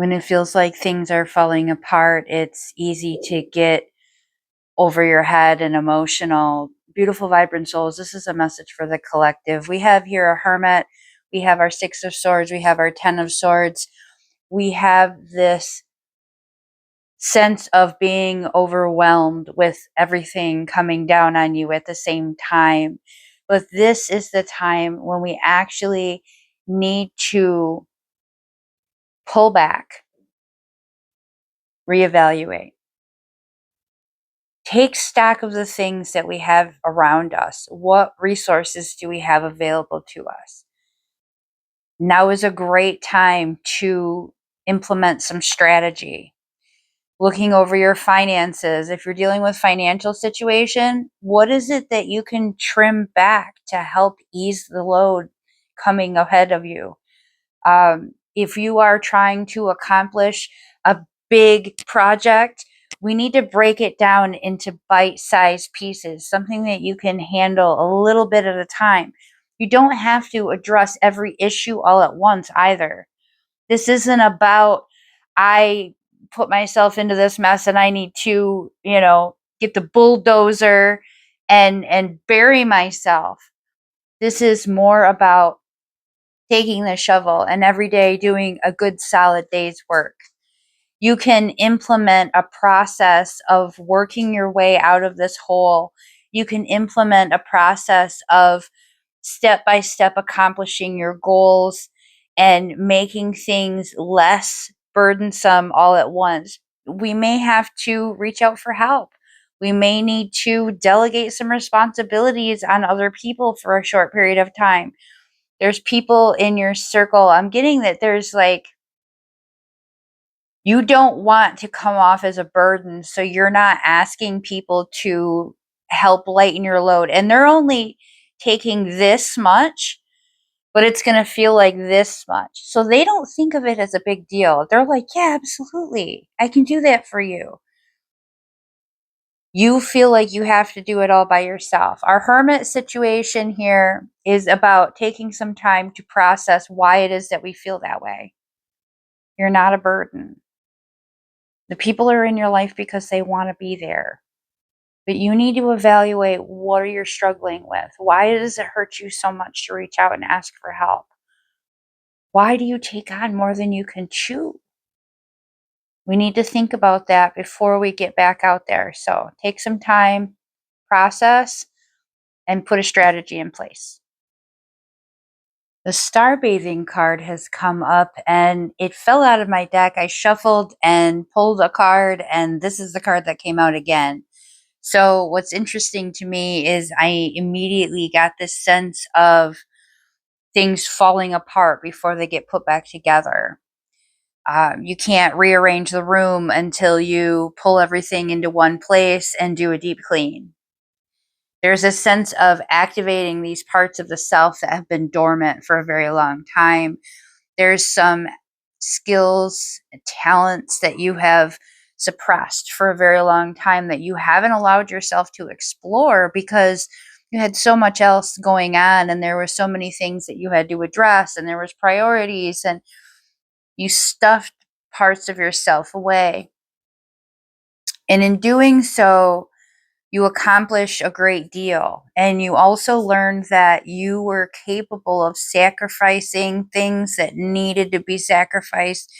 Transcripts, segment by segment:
When it feels like things are falling apart, it's easy to get over your head and emotional. Beautiful, vibrant souls, this is a message for the collective. We have here a hermit, we have our Six of Swords, we have our Ten of Swords. We have this sense of being overwhelmed with everything coming down on you at the same time. But this is the time when we actually need to pull back, reevaluate, take stock of the things that we have around us. What resources do we have available to us? Now is a great time to implement some strategy. Looking over your finances. If you're dealing with financial situation, what is it that you can trim back to help ease the load coming ahead of you? If you are trying to accomplish a big project, we need to break it down into bite-sized pieces, something that you can handle a little bit at a time. You don't have to address every issue all at once either. This isn't about, I put myself into this mess and I need to, get the bulldozer and bury myself. This is more about taking the shovel and every day doing a good solid day's work. You can implement a process of working your way out of this hole. You can implement a process of step by step accomplishing your goals and making things less burdensome all at once. We may have to reach out for help. We may need to delegate some responsibilities on other people for a short period of time. There's people in your circle. I'm getting that there's like, you don't want to come off as a burden, so you're not asking people to help lighten your load. And they're only taking this much, but it's going to feel like this much. So they don't think of it as a big deal. They're like, yeah, absolutely. I can do that for you. You feel like you have to do it all by yourself. Our hermit situation here is about taking some time to process why it is that we feel that way. You're not a burden. The people are in your life because they want to be there. But you need to evaluate, what are you struggling with? Why does it hurt you so much to reach out and ask for help? Why do you take on more than you can chew? We need to think about that before we get back out there. So take some time, process, and put a strategy in place. The star bathing card has come up and it fell out of my deck. I shuffled and pulled a card, and this is the card that came out again. So what's interesting to me is I immediately got this sense of things falling apart before they get put back together. You can't rearrange the room until you pull everything into one place and do a deep clean. There's a sense of activating these parts of the self that have been dormant for a very long time. There's some skills and talents that you have suppressed for a very long time that you haven't allowed yourself to explore because you had so much else going on, and there were so many things that you had to address, and there was priorities, and you stuffed parts of yourself away. And in doing so, you accomplish a great deal. And you also learned that you were capable of sacrificing things that needed to be sacrificed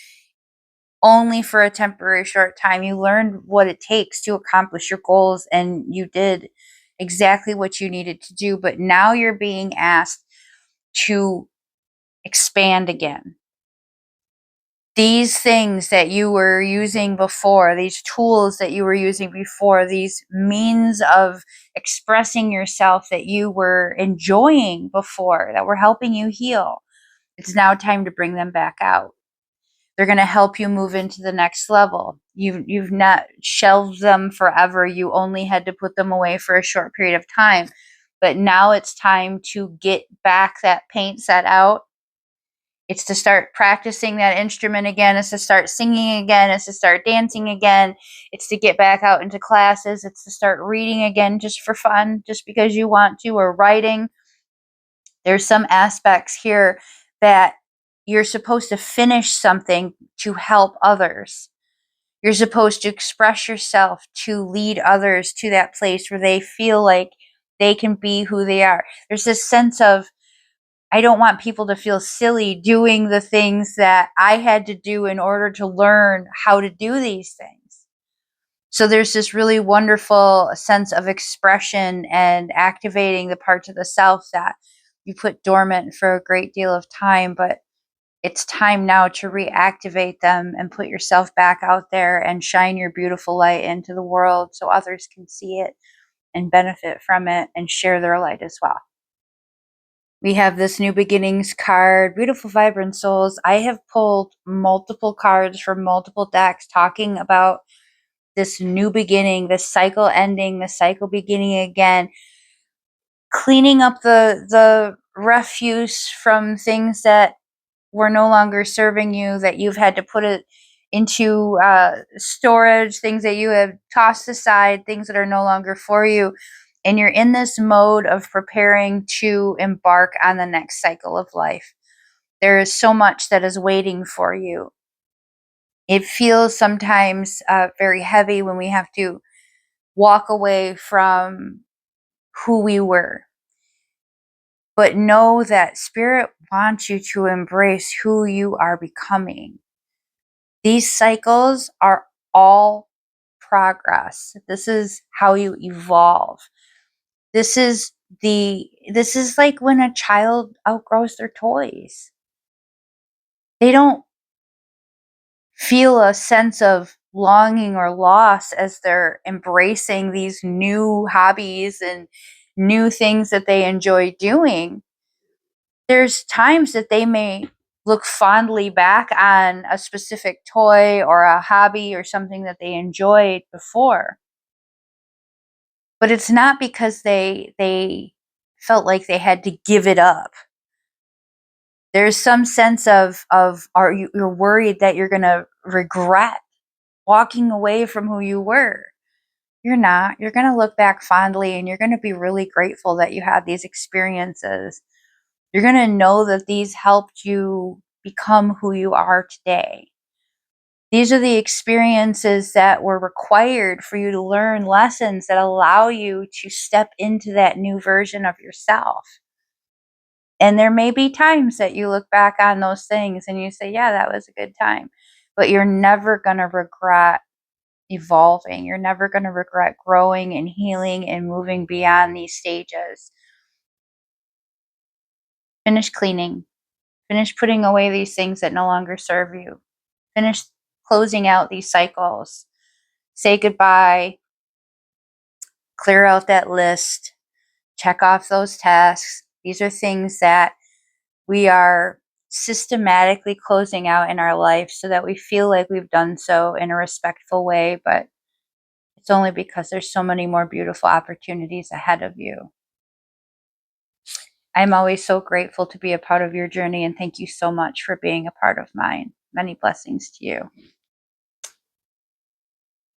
only for a temporary short time. You learned what it takes to accomplish your goals, and you did exactly what you needed to do. But now you're being asked to expand again. These things that you were using before, these tools that you were using before, these means of expressing yourself that you were enjoying before, that were helping you heal, it's now time to bring them back out. They're going to help you move into the next level. You've not shelved them forever. You only had to put them away for a short period of time. But now it's time to get back that paint set out. It's to start practicing that instrument again. It's to start singing again. It's to start dancing again. It's to get back out into classes. It's to start reading again just for fun, just because you want to, or writing. There's some aspects here that you're supposed to finish something to help others. You're supposed to express yourself to lead others to that place where they feel like they can be who they are. There's this sense of, I don't want people to feel silly doing the things that I had to do in order to learn how to do these things. So there's this really wonderful sense of expression and activating the parts of the self that you put dormant for a great deal of time, but it's time now to reactivate them and put yourself back out there and shine your beautiful light into the world so others can see it and benefit from it and share their light as well. We have this new beginnings card, beautiful vibrant souls. I have pulled multiple cards from multiple decks talking about this new beginning, this cycle ending, the cycle beginning again, cleaning up the refuse from things that were no longer serving you, that you've had to put it into storage, things that you have tossed aside, things that are no longer for you. And you're in this mode of preparing to embark on the next cycle of life. There is so much that is waiting for you. It feels sometimes very heavy when we have to walk away from who we were. But know that Spirit wants you to embrace who you are becoming. These cycles are all progress. This is how you evolve. This is like when a child outgrows their toys. They don't feel a sense of longing or loss as they're embracing these new hobbies and new things that they enjoy doing. There's times that they may look fondly back on a specific toy or a hobby or something that they enjoyed before. But it's not because they felt like they had to give it up. There's some sense of you're worried that you're going to regret walking away from who you were. You're not. You're going to look back fondly and you're going to be really grateful that you had these experiences. You're going to know that these helped you become who you are today. These are the experiences that were required for you to learn lessons that allow you to step into that new version of yourself. And there may be times that you look back on those things and you say, yeah, that was a good time. But you're never going to regret evolving. You're never going to regret growing and healing and moving beyond these stages. Finish cleaning. Finish putting away these things that no longer serve you. Finish closing out these cycles. Say goodbye. Clear out that list. Check off those tasks. These are things that we are systematically closing out in our life so that we feel like we've done so in a respectful way, but it's only because there's so many more beautiful opportunities ahead of you. I'm always so grateful to be a part of your journey, and thank you so much for being a part of mine. Many blessings to you.